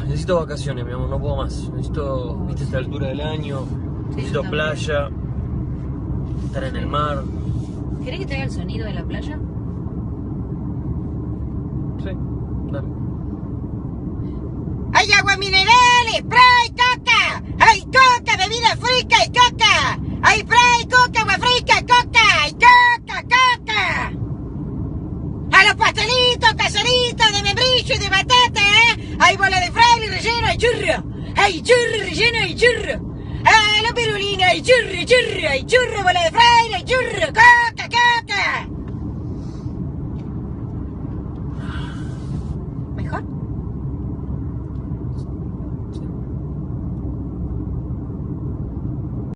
Necesito vacaciones, mi amor, no puedo más. Necesito, viste, esta altura del año. Necesito playa, estar en el mar. ¿Querés que te haga el sonido de la playa? Sí, dale. ¡Hay agua mineral, spray, coca! ¡Hay coca, bebida fresca y coca! ¡Hay spray, coca, agua fresca, coca! ¡Y coca, coca! ¡A los pastelitos, caseritos de membrillo y de batata, ¡hay bola de fraile relleno, hay churro! ¡Hay churro relleno, hay churro! ¡Ah, la pirulina, hay churro, churro! ¡Hay churro, bola de fraile, hay churro!